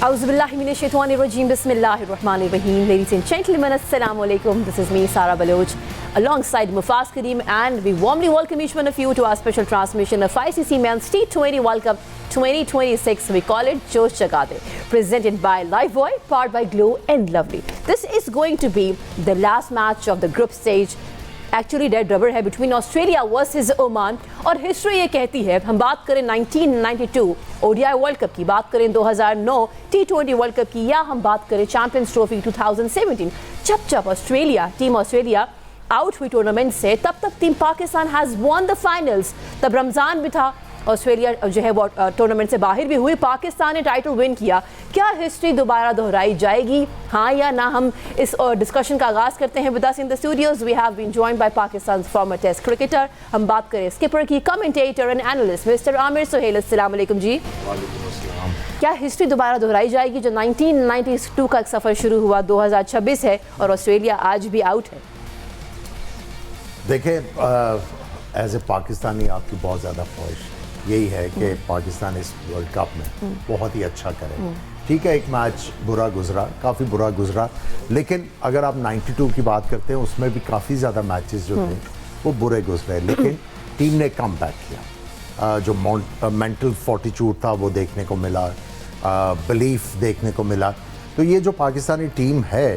Auzubillahiminash-shaytanir-rajim. Bismillahir-rahmanir-rahim. Ladies and gentlemen, assalamu alaikum. This is me, Sara Baloch, alongside Mufaz Kareem, and we warmly welcome each one of you to our special transmission of ICC Men's T20 World Cup 2026. We call it Josh Jagade, presented by Lifebuoy, powered by Glow and Lovely. This is going to be the last match of the group stage. Actually dead rubber है between Australia versus Oman और history ये कहती है, हम बात करें 1992 ODI world cup की, बात करें 2009 T20 वर्ल्ड कप की, या हम बात करें चैंपियंस ट्रॉफी 2017, जब ऑस्ट्रेलिया टीम आउट हुई टूर्नामेंट से, तब team Pakistan has won the finals. तब रमज़ान भी था, ऑस्ट्रेलिया जो है वो टूर्नामेंट से बाहर भी हुई, पाकिस्तान ने टाइटल विन किया। क्या हिस्ट्री दोबारा दोहराई जाएगी, हाँ या ना? हम इस डिस्कशन का आगाज़ करते हैं। With us in the studios we have been joined by Pakistan former test cricketer, हम बात करें स्किपर की, commentator and analyst mister Aamir Sohail. अस्सलाम वालेकुम जी। क्या हिस्ट्री दोबारा दोहराई जाएगी? जो 1992 का एक सफ़र शुरू हुआ, 2026 है और ऑस्ट्रेलिया आज भी आउट है। देखिए, एज ए पाकिस्तानी आपकी बहुत ज़्यादा ख्वाहिश यही है कि पाकिस्तान इस वर्ल्ड कप में बहुत ही अच्छा करे। ठीक है, एक मैच बुरा गुजरा, काफ़ी बुरा गुजरा, लेकिन अगर आप 92 की बात करते हैं उसमें भी काफ़ी ज़्यादा मैचेस जो थे वो बुरे गुजरे, लेकिन टीम ने कम बैक किया। जो मेंटल फोर्टिट्यूड था वो देखने को मिला, बिलीफ देखने को मिला। तो ये जो पाकिस्तानी टीम है,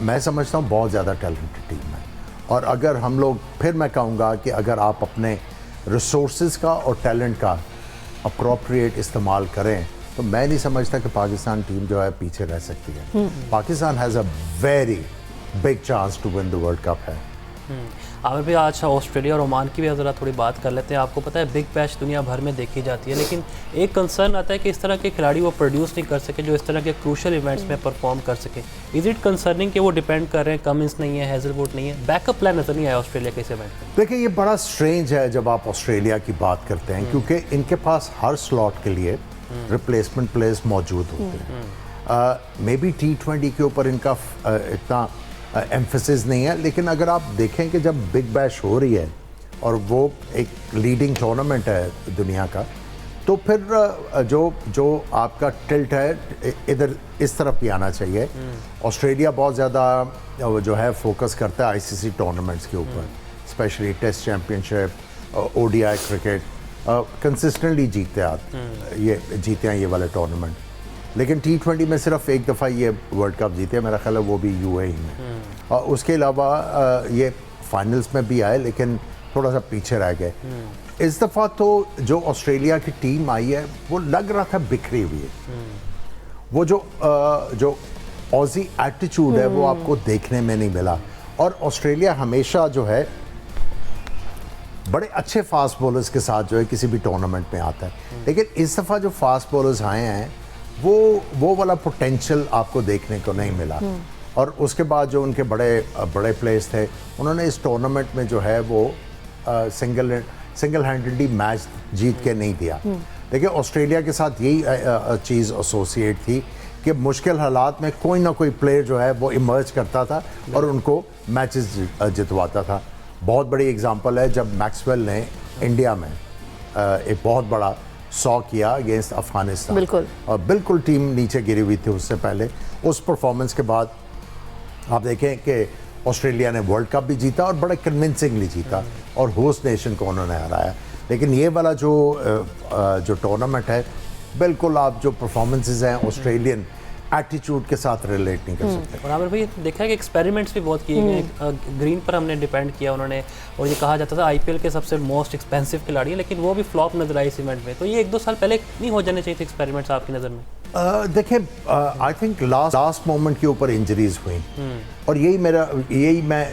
मैं समझता हूँ बहुत ज़्यादा टैलेंटेड टीम है। और अगर हम लोग, फिर मैं कहूँगा कि अगर आप अपने रिसोर्सेज का और टैलेंट का अप्रोप्रिएट इस्तेमाल करें तो मैं नहीं समझता कि पाकिस्तान टीम जो है पीछे रह सकती है। Pakistan has a very big chance to win the world cup है। आमिर भाई, आज ऑस्ट्रेलिया और ओमान की भी ज़रा थोड़ी बात कर लेते हैं। आपको पता है बिग बैश दुनिया भर में देखी जाती है, लेकिन एक कंसर्न आता है कि इस तरह के खिलाड़ी वो प्रोड्यूस नहीं कर सके जो इस तरह के क्रूशल इवेंट्स में परफॉर्म कर सके। इज़ इट कंसर्निंग कि वो डिपेंड कर रहे हैं, कमिंस नहीं है, हेजलवुड नहीं है, बैकअप प्लान नज़र नहीं आया ऑस्ट्रेलिया के इस इवेंट में? देखिए, ये बड़ा स्ट्रेंज है जब आप ऑस्ट्रेलिया की बात करते हैं, क्योंकि इनके पास हर स्लॉट के लिए रिप्लेसमेंट प्लेयर्स मौजूद होते हैं। मे बी T20 के ऊपर इनका इतना एम्फेसिस नहीं है, लेकिन अगर आप देखें कि जब बिग बैश हो रही है और वो एक लीडिंग टूर्नामेंट है दुनिया का, तो फिर जो आपका टिल्ट है इधर इस तरफ भी आना चाहिए। ऑस्ट्रेलिया बहुत ज़्यादा जो है फोकस करता है ICC टूर्नामेंट्स के ऊपर, specially test championship, ODI cricket, consistently जीते हैं ये वाले टूर्नामेंट। लेकिन T20 में सिर्फ एक दफ़ा ये वर्ल्ड कप जीते, मेरा ख्याल है वो भी UAE में, और उसके अलावा ये फाइनल्स में भी आए लेकिन थोड़ा सा पीछे रह गए। इस दफ़ा तो जो ऑस्ट्रेलिया की टीम आई है वो लग रहा था बिखरी हुई है। वो जो ऑजी एटीट्यूड है वो आपको देखने में नहीं मिला। और ऑस्ट्रेलिया हमेशा जो है बड़े अच्छे फास्ट बॉलर्स के साथ जो है किसी भी टूर्नामेंट में आता है, लेकिन इस दफ़ा जो फास्ट बॉलर्स आए हैं वो वाला पोटेंशियल आपको देखने को नहीं मिला। और उसके बाद जो उनके बड़े प्लेयर्स थे, उन्होंने इस टूर्नामेंट में जो है वो सिंगल हैंडेडली मैच जीत के नहीं दिया। देखिए, ऑस्ट्रेलिया के साथ यही चीज़ एसोसिएट थी कि मुश्किल हालात में कोई ना कोई प्लेयर जो है वो इमर्ज करता था और उनको मैचेस जितवाता था। बहुत बड़ी एग्जांपल है जब मैक्सवेल ने इंडिया में एक बहुत बड़ा 100 किया अगेंस्ट अफगानिस्तान, और बिल्कुल टीम नीचे गिरी हुई थी उससे पहले। उस परफॉर्मेंस के बाद आप देखें कि ऑस्ट्रेलिया ने वर्ल्ड कप भी जीता और बड़ा कन्विंसिंगली जीता और होस्ट नेशन को उन्होंने हराया। लेकिन ये वाला जो टूर्नामेंट है, बिल्कुल आप जो परफॉर्मेंसेज हैं ऑस्ट्रेलियन एटीट्यूड के साथ रिलेट नहीं कर सकते। और आमिर भाई, देखा है कि एक्सपेरिमेंट्स भी बहुत किए गए। ग्रीन पर हमने डिपेंड किया उन्होंने, और ये कहा जाता था IPL के सबसे मोस्ट एक्सपेंसिव खिलाड़ी है, लेकिन वो भी फ्लॉप नजर आई इस इवेंट में। तो ये 1-2 साल पहले नहीं हो जाने चाहिए थे एक्सपेरिमेंट्स आपकी नज़र में? देखिए, आई थिंक लास्ट मोमेंट के ऊपर इंजरीज हुई, और यही मैं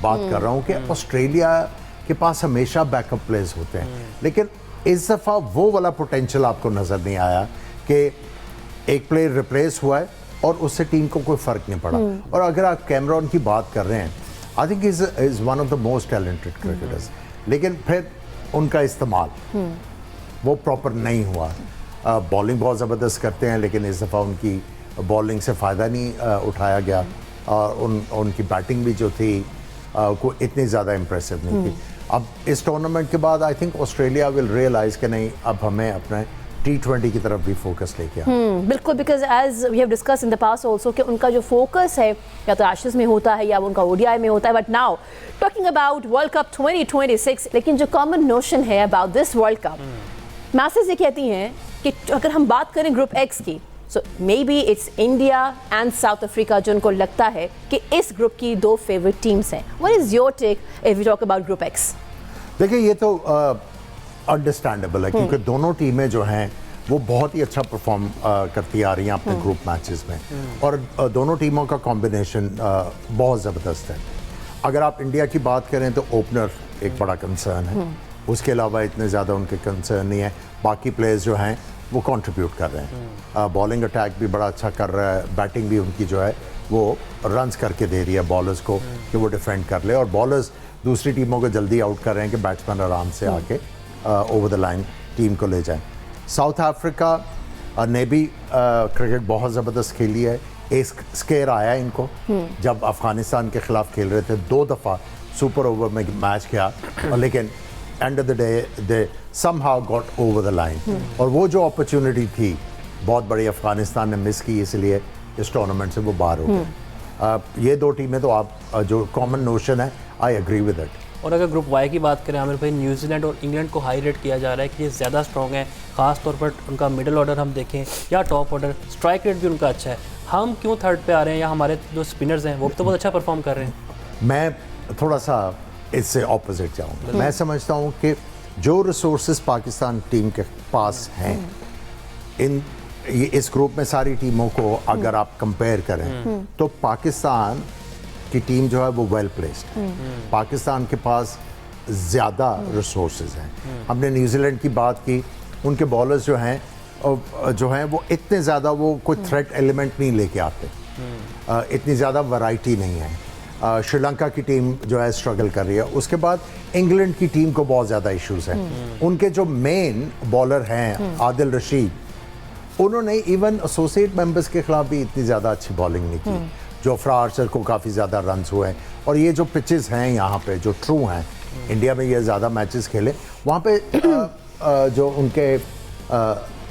बात कर रहा हूँ कि ऑस्ट्रेलिया के पास हमेशा बैकअप प्लेयर्स होते हैं, लेकिन इस दफ़ा वो वाला पोटेंशियल आपको नज़र नहीं आया कि एक प्लेयर रिप्लेस हुआ है और उससे टीम को कोई फ़र्क नहीं पड़ा। और अगर आप कैमरॉन की बात कर रहे हैं, I think is one of the most talented cricketers, लेकिन फिर उनका इस्तेमाल वो प्रॉपर नहीं हुआ। बॉलिंग बहुत ज़बरदस्त करते हैं, लेकिन इस दफ़ा उनकी बॉलिंग से फ़ायदा नहीं उठाया गया, और उनकी बैटिंग भी जो थी को इतनी ज़्यादा इम्प्रेसिव नहीं थी। अब इस टूर्नामेंट के बाद I think Australia will realise कि नहीं, अब हमें अपने T20 की तरफ भी फोकस लेके आए। बिल्कुल, because as we have discuss in the past also कि उनका जो फोकस है या तो एशेज में होता है या उनका ओडीआई में होता है, but now talking about world cup 2026, लेकिन जो कॉमन नोशन है about this world cup, message ये कहती हैं कि अगर हम बात करें ग्रुप एक्स की, so may be it's India and South Africa जो उनको लगता है कि इस ग्रुप की 2 फेवरेट टीम्स हैं। What is your take if we talk about group X? देखिए ये तो अंडरस्टैंडेबल है क्योंकि दोनों टीमें जो हैं वो बहुत ही अच्छा परफॉर्म करती आ रही हैं अपने ग्रुप मैचेस में, और दोनों टीमों का कॉम्बिनेशन बहुत ज़बरदस्त है। अगर आप इंडिया की बात करें तो ओपनर एक बड़ा कंसर्न है, उसके अलावा इतने ज़्यादा उनके कंसर्न नहीं है। बाकी प्लेयर्स जो हैं वो कंट्रीब्यूट कर रहे हैं, बॉलिंग अटैक भी बड़ा अच्छा कर रहा है, बैटिंग भी उनकी जो है वो रन्स करके दे रही है बॉलर्स को कि वो डिफेंड कर ले, और बॉलर्स दूसरी टीमों को जल्दी आउट कर रहे हैं कि बैट्समैन आराम से आके ओवर द लाइन टीम को ले जाएं। साउथ अफ्रीका ने भी क्रिकेट बहुत ज़बरदस्त खेली है। एक स्केयर आया इनको जब अफगानिस्तान के ख़िलाफ़ खेल रहे थे, 2 दफ़ा सुपर ओवर में मैच किया, और लेकिन end of the day they somehow got over the line, और वो जो अपॉर्चुनिटी थी बहुत बड़ी अफगानिस्तान ने मिस की, इसलिए इस टूर्नामेंट से वो बाहर हो गए। ये 2 टीमें तो आप जो कॉमन नोशन है, आई एग्री विद इट। और अगर ग्रुप वाई की बात करें आमिर भाई, न्यूजीलैंड और इंग्लैंड को हाई रेट किया जा रहा है कि ये ज़्यादा स्ट्रॉन्ग है, ख़ास तौर पर उनका मिडिल ऑर्डर हम देखें या टॉप ऑर्डर, स्ट्राइक रेट भी उनका अच्छा है। हम क्यों थर्ड पे आ रहे हैं, या हमारे जो स्पिनर्स हैं वो तो बहुत अच्छा परफॉर्म कर रहे हैं? मैं थोड़ा सा इससे ऑपोजिट जाऊँगा। मैं समझता हूँ कि जो रिसोर्सेज पाकिस्तान टीम के पास हैं, इस ग्रुप में सारी टीमों को अगर आप कंपेयर करें तो पाकिस्तान की टीम जो है वो वेल प्लेस्ड है। पाकिस्तान के पास ज़्यादा रिसोर्सेज हैं। हमने न्यूजीलैंड की बात की, उनके बॉलर्स जो हैं वो इतने ज़्यादा वो कोई थ्रेट एलिमेंट नहीं लेके आते, इतनी ज़्यादा वैरायटी नहीं है। श्रीलंका की टीम जो है स्ट्रगल कर रही है। उसके बाद इंग्लैंड की टीम को बहुत ज़्यादा इश्यूज हैं। उनके जो मेन बॉलर हैं आदिल रशीद, उन्होंने इवन एसोसिएट मेंबर्स के खिलाफ भी इतनी ज़्यादा अच्छी बॉलिंग नहीं की। जोफ्रा आर्चर को काफ़ी ज़्यादा रन्स हुए हैं, और ये जो पिचेस हैं यहाँ पे जो ट्रू हैं, इंडिया में ये ज़्यादा मैचेस खेले, वहाँ पे जो उनके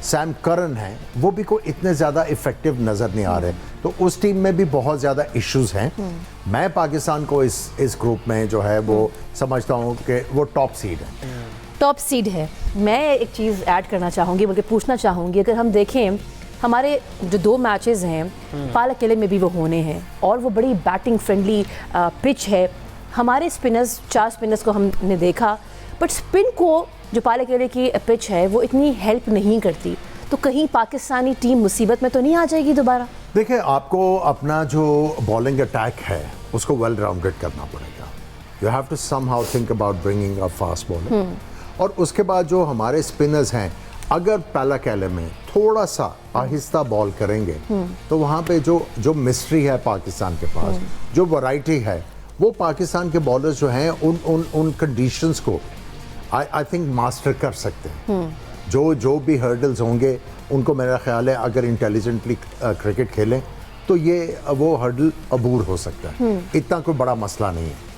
सैम करन हैं वो भी कोई इतने ज़्यादा इफ़ेक्टिव नज़र नहीं आ रहे, तो उस टीम में भी बहुत ज़्यादा इश्यूज हैं। मैं पाकिस्तान को इस ग्रुप में जो है वो समझता हूँ कि वो टॉप सीड है। टॉप सीड है। मैं एक चीज़ ऐड करना चाहूँगी, बल्कि पूछना चाहूँगी, अगर हम देखें हमारे जो 2 मैचेस हैं पालक किले में भी वो होने हैं, और वो बड़ी बैटिंग फ्रेंडली पिच है। हमारे स्पिनर्स, 4 स्पिनर्स को हमने देखा, बट स्पिन को जो पालक किले की पिच है वो इतनी हेल्प नहीं करती, तो कहीं पाकिस्तानी टीम मुसीबत में तो नहीं आ जाएगी दोबारा? देखिए, आपको अपना जो बॉलिंग अटैक है उसको वेल राउंडेड करना पड़ेगा। You have to somehow think about bringing a fast bowler, और उसके बाद जो हमारे स्पिनर्स हैं अगर पालक में थोड़ा सा आहिस्ता बॉल करेंगे तो वहाँ पे जो मिस्ट्री है पाकिस्तान के पास, जो वैरायटी है, वो पाकिस्तान के बॉलर्स जो हैं उन कंडीशंस को आई थिंक मास्टर कर सकते हैं। जो भी हर्डल्स होंगे उनको मेरा ख्याल है अगर इंटेलिजेंटली क्रिकेट खेलें तो ये वो हर्डल अबूर हो सकता है, इतना कोई बड़ा मसला नहीं है।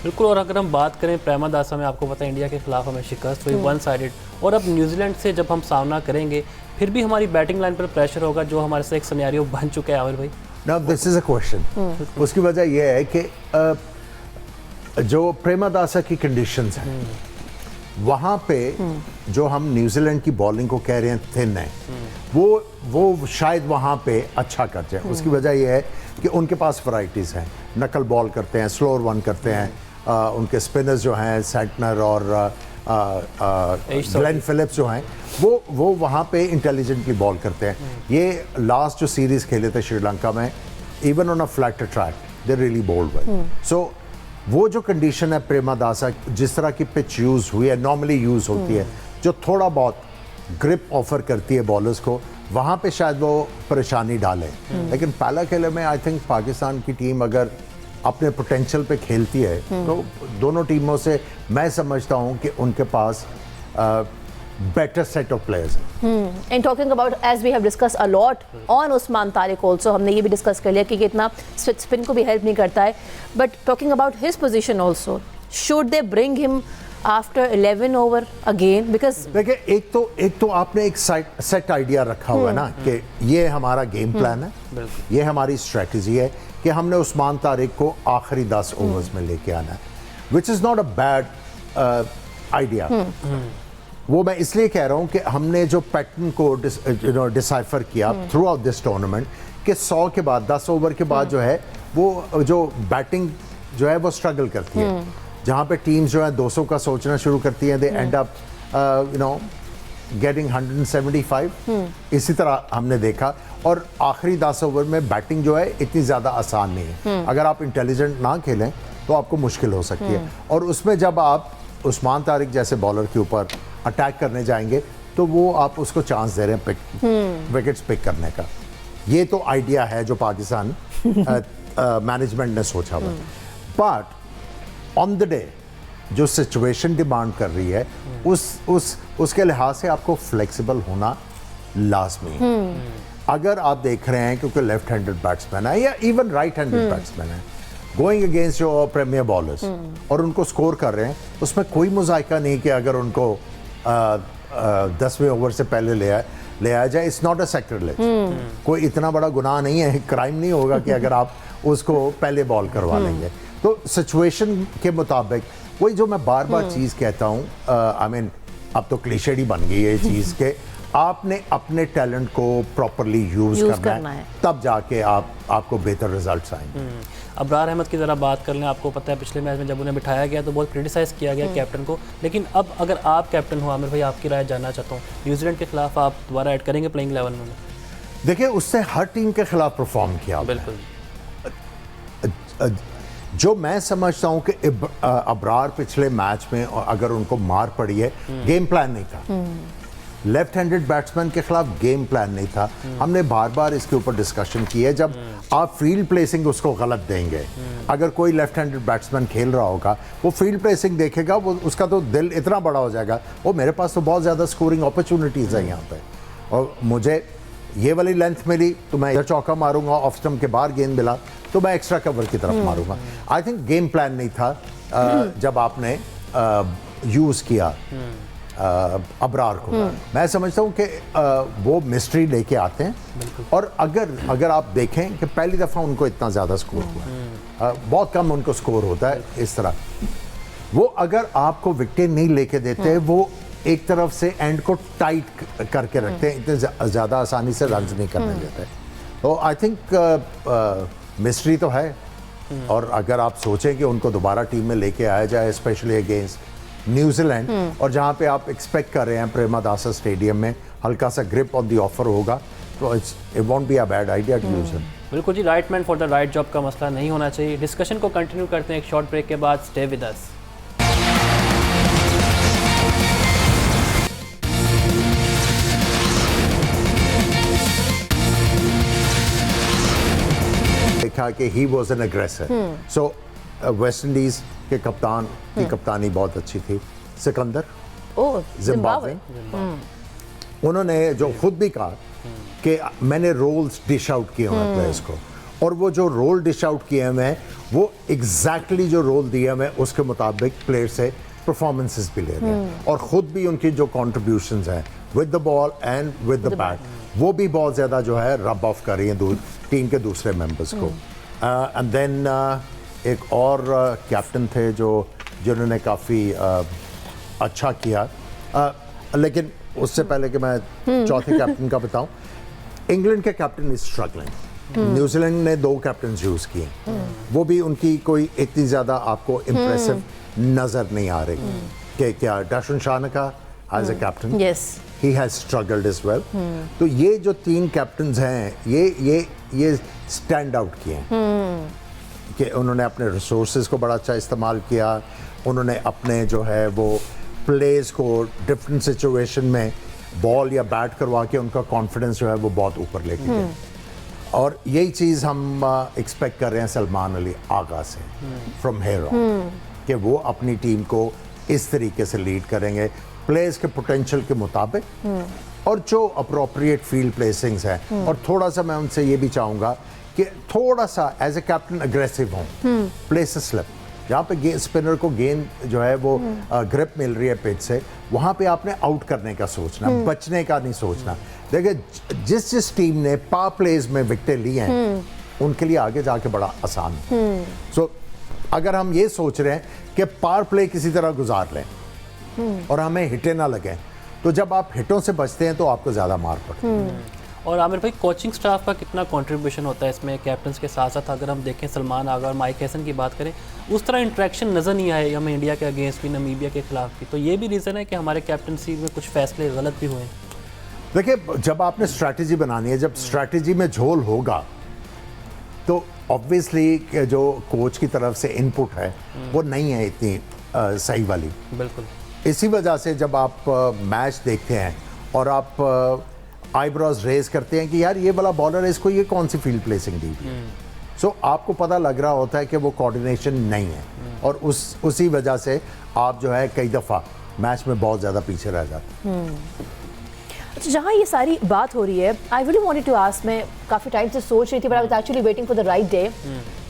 बिल्कुल। और अगर हम बात करें प्रेमादासा में, आपको पता है इंडिया के खिलाफ हमें शिकस्त हुई 1 साइडेड, और अब न्यूजीलैंड से जब हम सामना करेंगे फिर भी हमारी बैटिंग लाइन पर प्रेशर होगा, जो हमारे से एक सिनेरियो बन चुका है आमिर भाई। Now this is a question. उसकी वजह यह है कि जो प्रेमादासा की कंडीशंस हैं वहाँ पे जो हम न्यूजीलैंड की बॉलिंग को कह रहे हैं थिन है, वो शायद वहाँ पे अच्छा कर जाए। उसकी वजह यह है कि उनके पास वैरायटीज़ हैं, नकल बॉल करते हैं, स्लोअर वन करते हैं, उनके स्पिनर्स जो हैं सेंटनर और ग्लेन फिलिप्स जो हैं वो वहाँ पे इंटेलिजेंटली बॉल करते हैं। ये लास्ट जो सीरीज़ खेले थे श्रीलंका में, even on a flatter track they really bowled well. So वो जो कंडीशन है प्रेमादासा, जिस तरह की पिच यूज़ हुई है, नॉर्मली यूज़ होती है, जो थोड़ा बहुत ग्रिप ऑफर करती है बॉलर्स को, वहाँ पे शायद वो परेशानी डालें। लेकिन पहला खेले में आई थिंक पाकिस्तान की टीम अगर अपने पोटेंशियल पे खेलती है तो दोनों टीमों से मैं समझता हूँ कि उनके पास better set of players. And talking about, as we have discussed a lot on Usman Tariq also, हमने ये भी डिस्कस कर लिया कि इतना स्पिन को भी हेल्प नहीं करता है, but talking about his position also, should they bring him after 11 over again? Because देखिए एक तो आपने एक सेट आइडिया रखा हुआ है ना कि ये हमारा गेम प्लान है, ये हमारी स्ट्रेटजी है कि हमने उस्मान तारिक को आखिरी 10 ओवर्स में लेके आना है, which is not a bad idea. वो मैं इसलिए कह रहा हूँ कि हमने जो पैटर्न को डिसाइफर किया थ्रू आउट दिस टूर्नामेंट कि 100 के बाद 10 ओवर के बाद जो है वो जो बैटिंग जो है वो स्ट्रगल करती है, जहाँ पे टीम्स जो है 200 का सोचना शुरू करती हैं, दे एंड अप गेटिंग 175। इसी तरह हमने देखा, और आखिरी 10 ओवर में बैटिंग जो है इतनी ज़्यादा आसान नहीं है। अगर आप इंटेलिजेंट ना खेलें तो आपको मुश्किल हो सकती है, और उसमें जब आप उस्मान तारिक जैसे बॉलर के ऊपर अटैक करने जाएंगे तो वो आप उसको चांस दे रहे हैं विकेट्स पिक करने का। ये तो आइडिया है जो पाकिस्तान मैनेजमेंट ने सोचा हुआ। बट ऑन द डे जो सिचुएशन डिमांड कर रही है उसके लिहाज से आपको फ्लेक्सिबल होना लाजमी है। अगर आप देख रहे हैं क्योंकि लेफ्ट हैंडेड बैट्समैन है या इवन राइट हैंडेड बैट्समैन है गोइंग अगेंस्ट जो प्रीमियर बॉलर्स और उनको स्कोर कर रहे हैं, उसमें कोई मुजाहिका नहीं कि अगर उनको 10वें ओवर से पहले ले आया जाए। इट्स नॉट अ सैक्रिलेज, कोई इतना बड़ा गुनाह नहीं है, क्राइम नहीं होगा कि अगर आप उसको पहले बॉल करवा लेंगे। तो सिचुएशन के मुताबिक वही जो मैं बार बार चीज़ कहता हूँ, आई मीन अब तो क्लीशेड ही बन गई है ये चीज़ के आपने अपने टैलेंट को प्रॉपरली यूज़ करना है, तब जाके आपको बेहतर रिजल्ट्स आएंगे। अबरार अहमद की ज़रा बात कर लें। आपको पता है पिछले मैच में जब उन्हें बिठाया गया तो बहुत क्रिटिसाइज़ किया गया कैप्टन को, लेकिन अब अगर आप कैप्टन हो, आमिर भाई आपकी राय जानना चाहता हूँ, न्यूजीलैंड के खिलाफ आप दोबारा ऐड करेंगे प्लेइंग 11 में? देखिए उससे हर टीम के खिलाफ परफॉर्म किया, बिल्कुल। जो मैं समझता हूँ कि अबरार पिछले मैच में अगर उनको मार पड़ी है, गेम प्लान नहीं था, लेफ्ट हैंडेड बैट्समैन के खिलाफ गेम प्लान नहीं था। हमने बार बार इसके ऊपर डिस्कशन की है। जब आप फील्ड प्लेसिंग उसको गलत देंगे, अगर कोई लेफ्ट हैंडेड बैट्समैन खेल रहा होगा वो फील्ड प्लेसिंग देखेगा, वो उसका तो दिल इतना बड़ा हो जाएगा, वो मेरे पास तो बहुत ज़्यादा स्कोरिंग अपॉर्चुनिटीज़ है यहाँ पे, और मुझे ये वाली लेंथ मिली तो मैं इधर चौका मारूंगा, ऑफ स्टंप के बाहर गेंद मिला तो मैं एक्स्ट्रा कवर की तरफ मारूंगा। आई थिंक गेम प्लान नहीं था जब आपने यूज़ किया अबरार को। मैं समझता हूँ कि वो मिस्ट्री लेके आते हैं, और अगर आप देखें कि पहली दफ़ा उनको इतना ज़्यादा स्कोर हुआ है, बहुत कम उनको स्कोर होता है इस तरह। वो अगर आपको विकेट नहीं लेके देते, वो एक तरफ से एंड को टाइट करके रखते हैं, इतने ज़्यादा आसानी से रन नहीं करने देते। तो आई थिंक मिस्ट्री तो है, और अगर आप सोचें कि उनको दोबारा टीम में लेके आया जाए, स्पेशली अगेंस्ट न्यूजीलैंड, और जहाँ पे आप एक्सपेक्ट कर रहे हैं प्रेमादासा स्टेडियम में हल्का सा ग्रिप ऑन द ऑफर होगा, तो it won't be a bad idea to use him. बिल्कुल जी, right man for the right job का मसला नहीं होना चाहिए। डिस्कशन को कंटिन्यू करते हैं एक शॉर्ट ब्रेक के बाद। Stay with us. देखा कि he was an aggressor. So West Indies के कप्तान की कप्तानी बहुत अच्छी थी, सिकंदर जिम्बाब्वे। उन्होंने जो खुद भी कहा कि मैंने रोल्स डिश आउट किए हुए प्लेयर्स को, और वो जो रोल डिश आउट किए हैं वो एग्जैक्टली जो रोल दिया मैं उसके मुताबिक प्लेयर से परफॉर्मेंसेस भी ले रहे हैं, और ख़ुद भी उनकी जो कॉन्ट्रीब्यूशंस हैं with the ball and with the bat, वो भी बहुत ज़्यादा जो है रब ऑफ कर रही हैं टीम के दूसरे मेंबर्स को। एंड देन एक और कैप्टन थे जिन्होंने काफ़ी अच्छा किया, लेकिन उससे पहले कि मैं चौथे कैप्टन का बताऊं, इंग्लैंड के कैप्टन इज स्ट्रगलिंग। न्यूजीलैंड ने 2 कैप्टन यूज़ किए, वो भी उनकी कोई इतनी ज़्यादा आपको इम्प्रेसिव नज़र नहीं आ रही कि क्या Dasun Shanaka as a captain, he has struggled as well. तो ये जो 3 कैप्टन्स हैं ये स्टैंड आउट किए हैं कि उन्होंने अपने रिसोर्सेज को बड़ा अच्छा इस्तेमाल किया, उन्होंने अपने जो है वो प्लेस को डिफरेंट सिचुएशन में बॉल या बैट करवा के उनका कॉन्फिडेंस जो है वो बहुत ऊपर लेके गए, और यही चीज़ हम एक्सपेक्ट कर रहे हैं सलमान अली आगा से फ्रॉम हेयर ऑन, कि वो अपनी टीम को इस तरीके से लीड करेंगे प्लेयर्स के पोटेंशियल के मुताबिक, और जो अप्रोप्रिएट फील्ड प्लेसिंग्स हैं। और थोड़ा सा मैं उनसे ये भी चाहूँगा कि थोड़ा सा एज ए कैप्टन अग्रेसिव हों, प्लेस स्लिप, जहाँ पे स्पिनर को गेंद जो है वो ग्रिप मिल रही है पिच से, वहाँ पे आपने आउट करने का सोचना, बचने का नहीं सोचना। देखिए जिस जिस टीम ने पावर प्लेज में विकेटें ली हैं उनके लिए आगे जाके बड़ा आसान है। सो अगर हम ये सोच रहे हैं कि पावर प्ले किसी तरह गुजार लें और हमें हिटें ना लगें, तो जब आप हिटों से बचते हैं तो आपको ज़्यादा मार पड़ती है। और आमिर भाई, कोचिंग स्टाफ का कितना कंट्रीब्यूशन होता है इसमें? कैप्टन के साथ साथ अगर हम देखें सलमान आगा और माइक हैसन की बात करें, उस तरह इंटरेक्शन नज़र नहीं आए हमें इंडिया के अगेंस्ट भी, नामीबिया के खिलाफ भी। तो ये भी रीज़न है कि हमारे कैप्टनसी में कुछ फैसले गलत भी हुए हैं। देखिए जब आपने स्ट्रैटेजी बनानी है, जब स्ट्रैटेजी में झोल होगा तो ऑब्वियसली जो कोच की तरफ से इनपुट है वो नहीं है इतनी सही वाली। बिल्कुल। इसी वजह से जब आप मैच देखते हैं और आप आईब्रोज रेज करते हैं कि यार ये वाला बॉलर है, इसको ये कौन सी फील्ड प्लेसिंग दी। सो आपको पता लग रहा होता है कि वो कोऑर्डिनेशन नहीं है और उसी वजह से आप जो है कई दफ़ा मैच में बहुत ज़्यादा पीछे रह जाते हैं। अच्छा, जहाँ ये सारी बात हो रही है, I really wanted to ask, मैं काफ़ी टाइम से सोच रही थी, but I was actually waiting for the right day.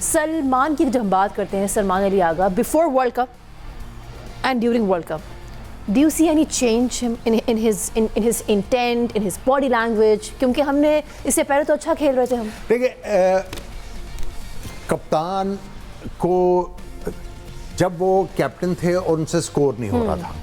Salman की जब हम बात करते हैं, Salman Ali Agha, before world cup and during world cup, do you see any change in his intent, in his body language? क्योंकि हमने इससे पहले तो अच्छा खेल रहे थे हम। देखिए कप्तान को जब वो कैप्टन थे और उनसे स्कोर नहीं हो रहा था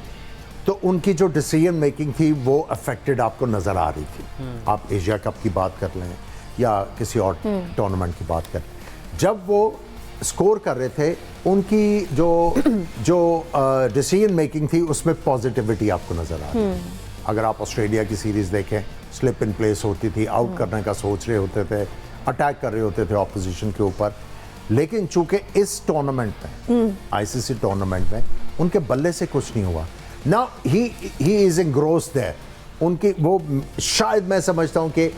तो उनकी जो डिसीजन मेकिंग थी वो अफेक्टेड आपको नज़र आ रही थी। आप एशिया कप की बात कर लें या किसी और टूर्नामेंट की बात कर लें, जब वो स्कोर कर रहे थे उनकी जो डिसीजन मेकिंग थी उसमें पॉजिटिविटी आपको नज़र आ रही थी। अगर आप ऑस्ट्रेलिया की सीरीज़ देखें, स्लिप इन प्लेस होती थी, आउट करने का सोच रहे होते थे, अटैक कर रहे होते थे ऑपोजिशन के ऊपर, लेकिन चूंकि इस टूर्नामेंट में आईसीसी टूर्नामेंट में उनके बल्ले से कुछ नहीं हुआ ना। He is engrossed there. उनकी वो शायद मैं समझता हूँ कि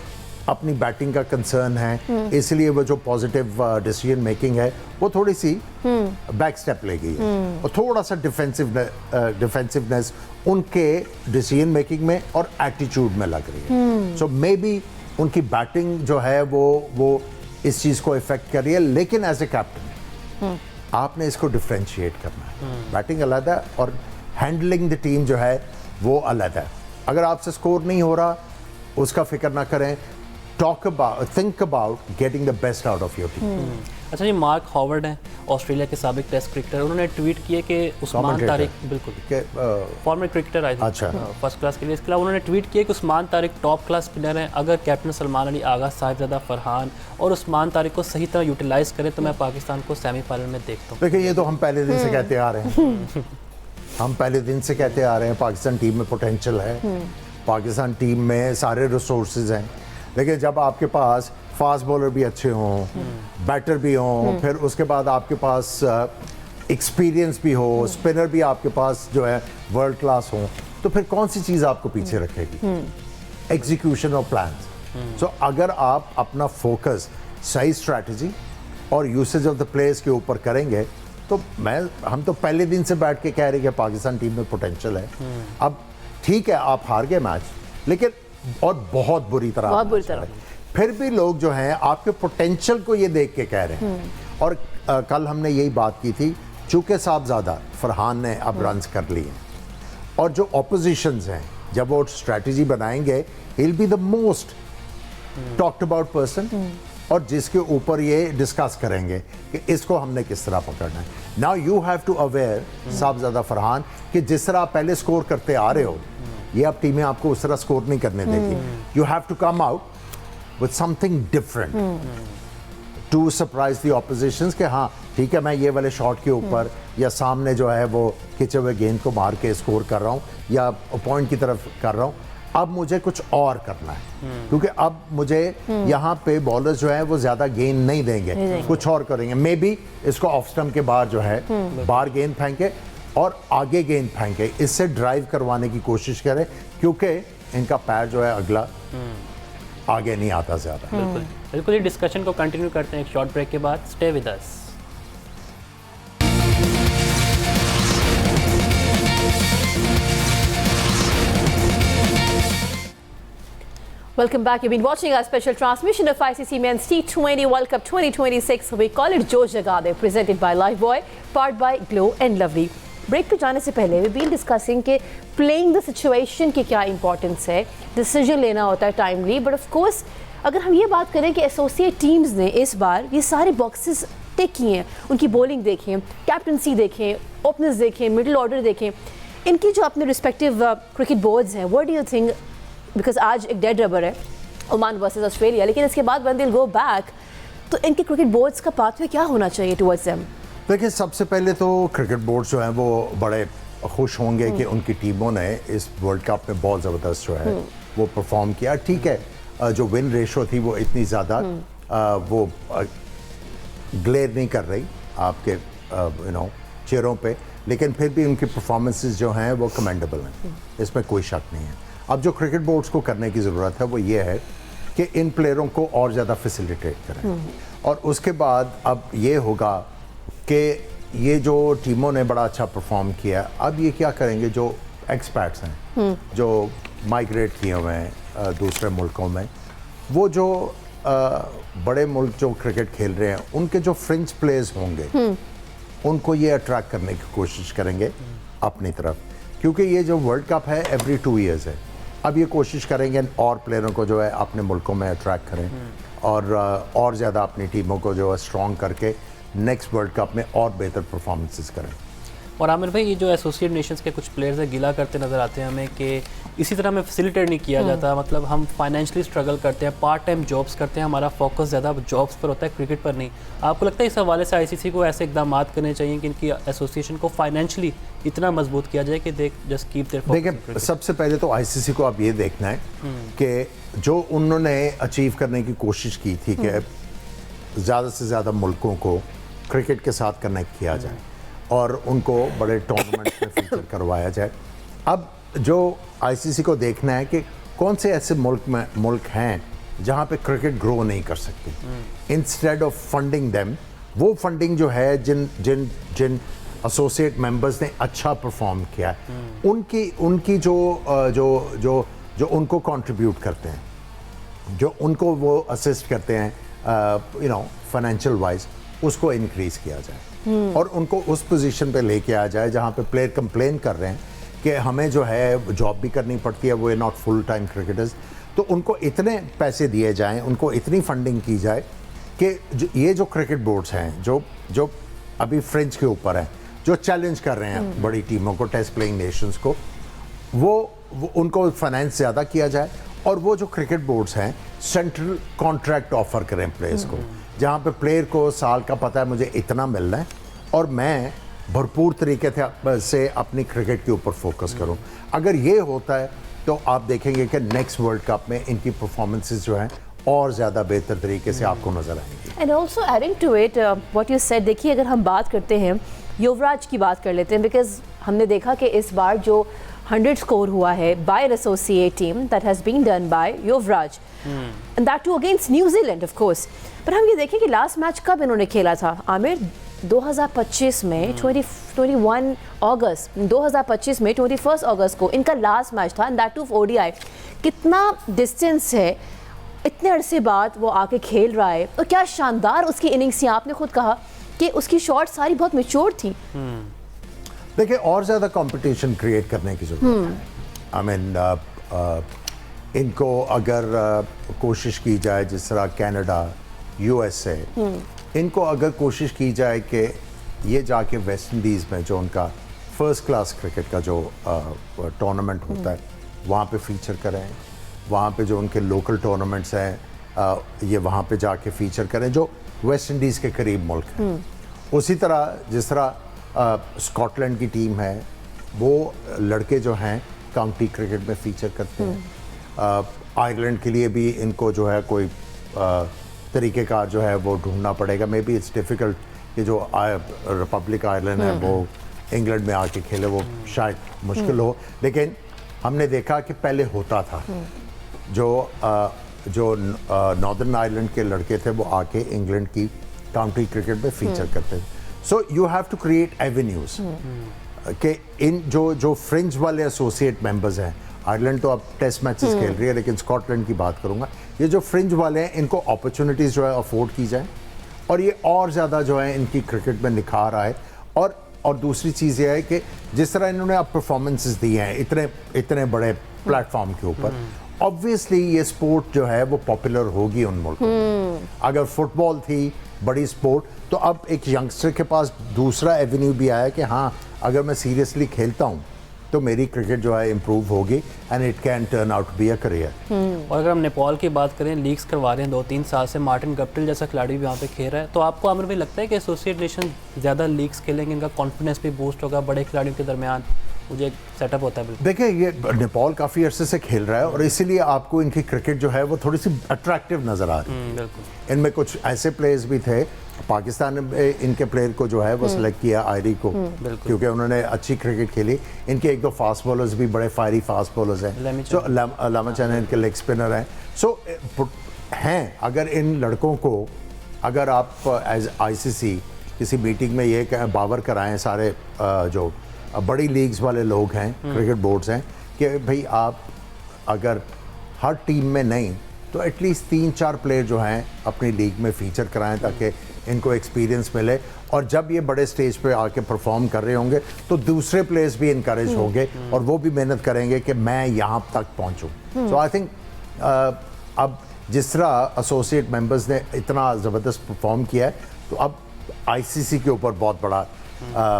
अपनी बैटिंग का कंसर्न है, इसलिए वो जो पॉजिटिव डिसीजन मेकिंग है वो थोड़ी सी बैक स्टेप ले गई है और थोड़ा सा डिफेंसिवनेस उनके डिसीजन मेकिंग में और एटीट्यूड में लग रही है। सो मे बी उनकी बैटिंग जो है वो इस चीज़ को इफेक्ट कर रही है, लेकिन एज ए कैप्टन आपने इसको डिफ्रेंशिएट करना है। बैटिंग अलग है और हैंडलिंग द टीम जो है वो अलग है। अगर आपसे स्कोर नहीं हो रहा उसका फिक्र ना करें, think about getting the best out of your team. अच्छा, ये मार्क हॉवर्ड हैं, ऑस्ट्रेलिया के साबिक टेस्ट क्रिकेटर, उन्होंने ट्वीट किए कि उस्मान तारिक, बिल्कुल फॉर्मर क्रिकेटर आए अच्छा फर्स्ट क्लास के लिए, इसके अलावा उन्होंने ट्वीट किया कि Usman Tariq top class spinner हैं। अगर कैप्टन सलमान अली आगा, साहिबजादा फरहान और उस्मान तारिक को सही तरह यूटिलाइज करें तो मैं पाकिस्तान को सेमीफाइनल में देखता हूँ। देखिए ये तो हम पहले दिन से कहते आ रहे हैं हम पहले दिन से कहते आ रहे हैं पाकिस्तान टीम में पोटेंशियल है, पाकिस्तान टीम में सारे रिसोर्सेज हैं, लेकिन जब आपके पास फास्ट बॉलर भी अच्छे हों, बैटर भी हों, फिर उसके बाद आपके पास एक्सपीरियंस भी हो, स्पिनर भी आपके पास जो है वर्ल्ड क्लास हो, तो फिर कौन सी चीज़ आपको पीछे रखेगी? एग्जीक्यूशन और प्लान्स। सो अगर आप अपना फोकस सही स्ट्रैटेजी और यूसेज ऑफ द प्लेयर्स के ऊपर करेंगे तो हम तो पहले दिन से बैठ के कह रहे हैं कि पाकिस्तान टीम में पोटेंशियल है। अब ठीक है आप हार गए मैच, लेकिन और बहुत बुरी तरह फिर भी लोग जो हैं आपके पोटेंशियल को ये देख के कह रहे हैं। और कल हमने यही बात की थी, चूंकि साहबजादा फरहान ने अब रन्स कर लिए और जो ऑपोजिशंस हैं जब वो स्ट्रैटेजी बनाएंगे, he will be the most talked about person और जिसके ऊपर ये डिस्कस करेंगे कि इसको हमने किस तरह पकड़ना है। Now you have to aware Sahibzada Farhan कि जिस तरह आप पहले स्कोर करते आ रहे हो, ये अब टीमें आपको उस तरह स्कोर नहीं करने देगी। You have to come out with something different to surprise the oppositions कि हाँ ठीक है, मैं ये वाले शॉट के ऊपर या सामने जो है वो खिंचे हुए गेंद को मार के स्कोर कर रहा हूँ या पॉइंट की तरफ कर रहा हूँ, अब मुझे कुछ और करना है क्योंकि अब मुझे यहाँ पे बॉलर्स जो है वो ज़्यादा गेंद नहीं देंगे, कुछ और करेंगे। मे बी इसको ऑफ स्टंप के बाहर जो है बाहर गेंद फेंके और आगे गेंद फेंके, इससे ड्राइव करवाने की कोशिश करें क्योंकि इनका पैर जो है अगला आगे नहीं आता ज़्यादा। बिल्कुल बिल्कुल। ये डिस्कशन को कंटिन्यू करते हैं एक शॉर्ट ब्रेक के बाद। Stay with us. Welcome back. You've been watching our special transmission of ICC Men's T20 World Cup 2026. We call it Josh Jagade, presented by Lifebuoy, powered by Glow and Lovely. Break पे जाने से पहले we been discussing कि playing the situation की क्या importance है, decision लेना होता है टाइमली, बट ऑफ कोर्स अगर हम ये बात करें कि एसोसिएट टीम्स ने इस बार ये सारे बॉक्सेस टिक किए हैं, उनकी बॉलिंग देखें, कैप्टनसी देखें, ओपनर्स देखें, मिडिल ऑर्डर देखें, इनकी जो अपने रिस्पेक्टिव क्रिकेट बोर्ड्स हैं, what do you think? Because आज एक डेड रबर है ओमान वर्सेस ऑस्ट्रेलिया, लेकिन इसके बाद when they will go back, तो इनके क्रिकेट बोर्ड्स का पाथवे क्या होना चाहिए टुवर्ड्स देम? देखिए, सबसे पहले तो क्रिकेट बोर्ड जो हैं वो बड़े खुश होंगे कि उनकी टीमों ने इस वर्ल्ड कप में बहुत ज़बरदस्त जो है वो परफॉर्म किया। ठीक है, जो विन रेशो थी वो इतनी ज़्यादा वो ग्लेयर नहीं कर रही आपके चेहरों पे, लेकिन फिर भी उनकी परफॉर्मेंसेस जो हैं वो कमेंडेबल हैं, इसमें कोई शक नहीं है। अब जो क्रिकेट बोर्ड्स को करने की ज़रूरत है वो ये है कि इन प्लेयरों को और ज़्यादा फैसिलिटेट करें, और उसके बाद अब ये होगा कि ये जो टीमों ने बड़ा अच्छा परफॉर्म किया, अब ये क्या करेंगे, जो एक्सपर्ट्स हैं जो माइग्रेट किए हुए हैं दूसरे मुल्कों में, वो जो बड़े मुल्क जो क्रिकेट खेल रहे हैं उनके जो फ्रेंच प्लेयर्स होंगे उनको ये अट्रैक्ट करने की कोशिश करेंगे अपनी तरफ, क्योंकि ये जो वर्ल्ड कप है एवरी 2 इयर्स है। अब ये कोशिश करेंगे और प्लेयरों को जो है अपने मुल्कों में अट्रैक्ट करें और ज़्यादा अपनी टीमों को जो है स्ट्रॉन्ग करके नेक्स्ट वर्ल्ड कप में और बेहतर परफॉर्मेंसेस करें। और आमिर भाई, ये जो एसोसिएट नेशंस के कुछ प्लेयर्स हैं गिला करते नज़र आते हैं हमें कि इसी तरह हमें फैसिलिटेट नहीं किया जाता, मतलब हम फाइनेंशियली स्ट्रगल करते हैं, पार्ट टाइम जॉब्स करते हैं, हमारा फोकस ज़्यादा जॉब्स पर होता है, क्रिकेट पर नहीं। आपको लगता है इस हवाले से आईसीसी को ऐसे इकदाम करने चाहिए कि इनकी एसोसिएशन को फाइनेंशियली इतना मजबूत किया जाए कि they just keep their focus? देखिए, सबसे पहले तो आईसीसी को अब ये देखना है कि जो उन्होंने अचीव करने की कोशिश की थी कि ज़्यादा से ज़्यादा मुल्कों को क्रिकेट के साथ कनेक्ट किया जाए और उनको बड़े टूर्नामेंट में फीचर करवाया जाए। अब जो आईसीसी को देखना है कि कौन से ऐसे मुल्क हैं जहां पे क्रिकेट ग्रो नहीं कर सकती। इंस्टेड ऑफ फंडिंग देम, वो फंडिंग जो है जिन जिन जिन एसोसिएट मेंबर्स ने अच्छा परफॉर्म किया है उनकी जो उनको कंट्रीब्यूट करते हैं, जो उनको वो असिस्ट करते हैं फाइनेंशियल वाइज, उसको इंक्रीज़ किया जाए और उनको उस पोजीशन पे लेके आ जाए जहाँ पे प्लेयर कंप्लेन कर रहे हैं कि हमें जो है जॉब भी करनी पड़ती है, वो नॉट फुल टाइम क्रिकेटर्स, तो उनको इतने पैसे दिए जाएं, उनको इतनी फंडिंग की जाए कि ये जो क्रिकेट बोर्ड्स हैं जो अभी फ्रेंच के ऊपर हैं, जो चैलेंज कर रहे हैं बड़ी टीमों को, टेस्ट प्लेइंग नेशंस को, वो उनको फाइनेंस ज़्यादा किया जाए, और वो जो क्रिकेट बोर्ड्स हैं सेंट्रल कॉन्ट्रैक्ट ऑफर करें प्लेयर्स को, जहाँ पे प्लेयर को साल का पता है मुझे इतना मिलना है और मैं भरपूर तरीके से अपनी क्रिकेट के ऊपर फोकस करूँ। अगर ये होता है तो आप देखेंगे कि नेक्स्ट वर्ल्ड कप में इनकी परफॉर्मेंसेस जो हैं और ज़्यादा बेहतर तरीके से आपको नज़र आएंगी। And also adding to it what you said, देखिए अगर हम बात करते हैं युवराज की बात कर लेते हैं, बिकॉज हमने देखा कि इस बार जो 100 स्कोर हुआ है by an associate team that has been done by Yuvraj, and that too against New Zealand of course. पर हम ये देखें कि लास्ट मैच कब इन्होंने खेला था आमिर? 2025 में 21 अगस्त 2025 में 21 अगस्त को इनका लास्ट मैच था, एंड दैट टू ओडीआई। कितना डिस्टेंस है, इतने अरसे बाद वो आके खेल रहा है, और क्या शानदार उसकी इनिंग्स थी। आपने खुद कहा कि उसकी शॉट सारी बहुत मैच्योर थी। देखिए, और ज़्यादा कंपटीशन क्रिएट करने की ज़रूरत है। आई मीन इनको अगर कोशिश की जाए, जिस तरह कनाडा, यूएसए, इनको अगर कोशिश की जाए कि ये जाके वेस्ट इंडीज़ में जो उनका फर्स्ट क्लास क्रिकेट का जो टूर्नामेंट होता है वहाँ पे फीचर करें, वहाँ पे जो उनके लोकल टूर्नामेंट्स हैं ये वहाँ पे जाके फीचर करें जो वेस्ट इंडीज़ के करीब मुल्क हैं। उसी तरह जिस तरह स्कॉटलैंड की टीम है, वो लड़के जो हैं काउंटी क्रिकेट में फीचर करते हैं। आयरलैंड के लिए भी इनको जो है कोई तरीक़ेकार जो है वो ढूंढना पड़ेगा। मे बी इट्स डिफ़िकल्ट कि जो रिपब्लिक आयरलैंड है वो इंग्लैंड में आके खेले, वो शायद मुश्किल हो, लेकिन हमने देखा कि पहले होता था। जो नॉर्दर्न आयरलैंड के लड़के थे वो आके इंग्लैंड की काउंटी क्रिकेट में फीचर करते थे। So you have to create avenues कि इन जो फ्रिंज वाले एसोसिएट मेंबर्स हैं आयरलैंड तो अब टेस्ट मैचेस खेल रही है, लेकिन स्कॉटलैंड की बात करूंगा। ये जो फ्रिंज वाले हैं इनको अपॉर्चुनिटीज़ जो है अफोर्ड की जाए और ये और ज़्यादा जो है इनकी क्रिकेट में निखार आए। और दूसरी चीज़ ये है कि जिस तरह इन्होंने अब परफॉर्मेंसेस दी हैं इतने बड़े प्लेटफॉर्म के ऊपर, ऑब्वियसली ये स्पोर्ट जो है वो पॉपुलर होगी उन मुल्कों में। अगर फुटबॉल थी बड़ी स्पोर्ट, तो अब एक यंगस्टर के पास दूसरा एवेन्यू भी आया कि हाँ, अगर मैं सीरियसली खेलता हूँ तो मेरी क्रिकेट जो है इम्प्रूव होगी and it can turn out to be a career. और अगर हम नेपाल की बात करें, लीग्स करवा रहे हैं 2-3 साल से, मार्टिन गप्टिल जैसा खिलाड़ी भी वहाँ पे खेल रहा है, तो आपको आमिर भाई लगता है कि एसोसिएट नेशन ज़्यादा लीग्स खेलेंगे, इनका कॉन्फिडेंस भी बूस्ट होगा बड़े खिलाड़ियों के दरमियान, मुझे एक सेटअप होता है? बिल्कुल देखिए, ये नेपाल काफ़ी अरसे से खेल रहा है और इसीलिए आपको इनकी क्रिकेट जो है वो थोड़ी सी अट्रैक्टिव नज़र आ रही है। बिल्कुल। इनमें कुछ ऐसे प्लेयर्स भी थे, पाकिस्तान ने इनके प्लेयर को जो है वो सिलेक्ट किया, आयरी को, क्योंकि उन्होंने अच्छी क्रिकेट खेली। इनके एक दो फास्ट बॉलर्स भी बड़े फायरी फास्ट बॉलर्स हैं, जो लामाचैन इनके लेग स्पिनर हैं। सो हैं, अगर इन लड़कों को अगर आप एज ICC किसी मीटिंग में ये बावर कराएं सारे जो बड़ी लीग्स वाले लोग हैं, क्रिकेट बोर्ड्स हैं, कि भाई आप अगर हर टीम में नहीं तो एटलीस्ट 3-4 प्लेयर जो हैं अपनी लीग में फीचर कराएं ताकि इनको एक्सपीरियंस मिले, और जब ये बड़े स्टेज पे आके परफॉर्म कर रहे होंगे तो दूसरे प्लेयर्स भी इनकरेज होंगे और वो भी मेहनत करेंगे कि मैं यहाँ तक पहुँचूँ। सो आई थिंक अब जिस तरह एसोसिएट मेंबर्स ने इतना ज़बरदस्त परफॉर्म किया है, तो अब ICC के ऊपर बहुत बड़ा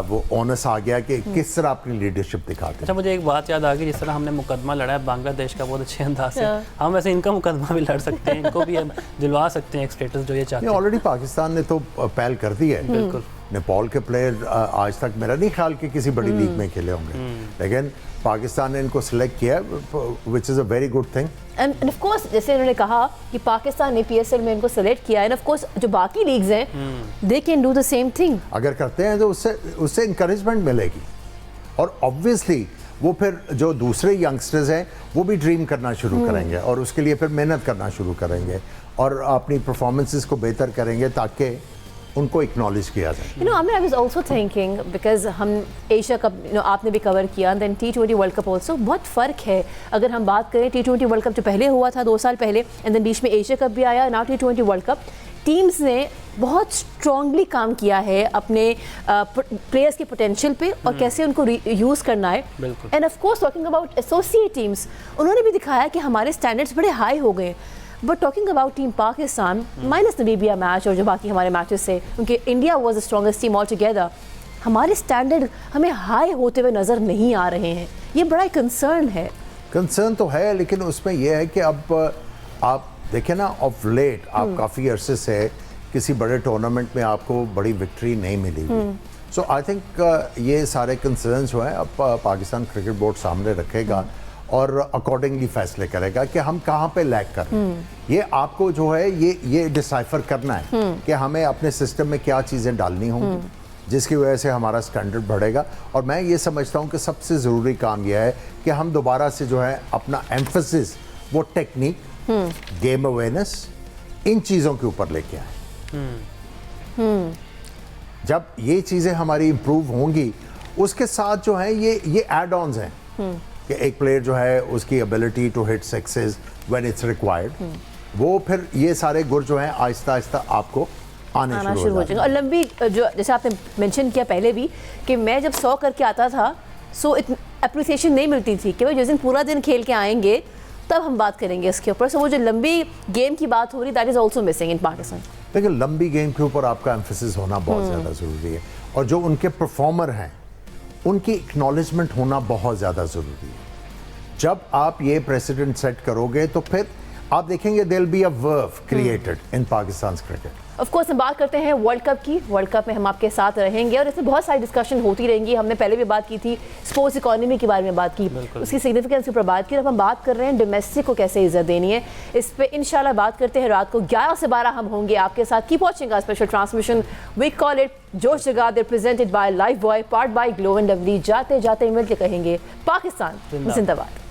वो ऑनस आ गया कि किस तरह अपनी लीडरशिप दिखाते हैं। अच्छा, मुझे एक बात याद आ गई, जिस तरह हमने मुकदमा लड़ा है बांग्लादेश का बहुत अच्छे अंदाज से, हम वैसे इनका मुकदमा भी लड़ सकते हैं, इनको भी हम दिलवा सकते हैं एक स्टेटस जो ये चाहते हैं। ऑलरेडी पाकिस्तान ने तो पहल कर दी है। बिल्कुल। नेपाल के प्लेयर आज तक मेरा नहीं ख्याल कि किसी बड़ी लीग में खेले होंगे, लेकिन पाकिस्तान ने इनको सिलेक्ट किया, which is a very good thing. End of course जैसे उन्होंने कहा कि पाकिस्तान ने PSL में इनको सेलेक्ट किया है, एंड ऑफ कोर्स जो बाकी लीग्स हैं they can do the same thing. अगर करते हैं तो उससे इंकरेजमेंट मिलेगी, और ऑब्वियसली वो फिर जो दूसरे यंगस्टर्स हैं वो भी ड्रीम करना शुरू करेंगे और उसके लिए फिर मेहनत करना शुरू करेंगे और अपनी परफॉर्मेंसेस को बेहतर करेंगे ताकि उनको एक्नॉलेज किया जाए। You know, Amir, I was also thinking because हम एशिया कप आपने भी कवर किया, then T20 world cup also, बहुत फ़र्क है अगर हम बात करें T20 वर्ल्ड कप जो पहले हुआ था 2 साल पहले, एंड देन बीच में एशिया कप भी आया, now T20 world cup. Teams ने बहुत स्ट्रांगली काम किया है अपने प्लेयर्स के पोटेंशियल पे और कैसे उनको यूज़ करना है। End of course talking about associate teams, उन्होंने भी दिखाया कि हमारे स्टैंडर्ड्स बड़े हाई हो गए। But talking about team Pakistan, minus Namibia match और जो बाकी हमारे मैचेस से, क्योंकि India was the strongest team all together, हमारे स्टैंडर्ड हमें हाई होते हुए नज़र नहीं आ रहे हैं। ये बड़ा कंसर्न है। कंसर्न तो है, लेकिन उसमें यह है कि अब आप देखें ना, ऑफ लेट आप काफ़ी अरसे से किसी बड़े टूर्नामेंट में आपको बड़ी विक्ट्री नहीं मिली हुई। सो आई थिंक ये सारे कंसर्न्स जो हैं अब पाकिस्तान क्रिकेट बोर्ड सामने रखेगा और अकॉर्डिंगली फैसले करेगा कि हम कहाँ पे लैग कर रहे हैं। ये आपको जो है ये डिसाइफर करना है कि हमें अपने सिस्टम में क्या चीज़ें डालनी होंगी जिसकी वजह से हमारा स्टैंडर्ड बढ़ेगा। और मैं ये समझता हूँ कि सबसे ज़रूरी काम यह है कि हम दोबारा से जो है अपना एम्फेसिस वो टेक्निक, गेम अवेयरनेस, इन चीज़ों के ऊपर लेके आए। जब ये चीज़ें हमारी इम्प्रूव होंगी, उसके साथ जो है ये एड ऑन्स हैं कि एक प्लेयर जो है उसकी ability to hit sixes when it's required, वो फिर ये सारे गुर जो हैं आहिस्ता आहिस्ता आपको आना शुरू हो जाएंगे। और लंबी जो जैसे आपने मेंशन किया पहले भी कि मैं जब 100 करके आता था, सो अप्रिसिएशन नहीं मिलती थी कि भाई जिस दिन पूरा दिन खेल के आएंगे तब हम बात करेंगे इसके ऊपर। सो वो जो लंबी गेम की बात हो रही, that is also missing in Pakistan. देखिए, लंबी गेम के ऊपर आपका एम्फेसिस होना बहुत ज़्यादा ज़रूरी है, और जो उनके परफॉर्मर हैं उनकी एक्नॉलेजमेंट होना बहुत ज़्यादा ज़रूरी है। जब आप ये प्रेसिडेंट सेट करोगे तो फिर आप देखेंगे there will be a verve created in Pakistan cricket. Of course हम बात करते हैं वर्ल्ड कप की। वर्ल्ड कप में हम आपके साथ रहेंगे और इसमें बहुत सारी डिस्कशन होती रहेंगी। हमने पहले भी बात की थी, स्पोर्ट्स इकोनॉमी के बारे में बात की, उसकी सिग्निफिकेंस के ऊपर बात की। अब हम बात कर रहे हैं डोमेस्टिक को कैसे इज्जत देनी है, इस पे इंशाल्लाह बात करते हैं। रात को 11 से 12 हम होंगे आपके साथ। Keep watching our special transmission, we call it Josh Jagade, presented by Lifebuoy, part by Glow and Lovely. जाते जाते मिलकर कहेंगे पाकिस्तान जिंदाबाद।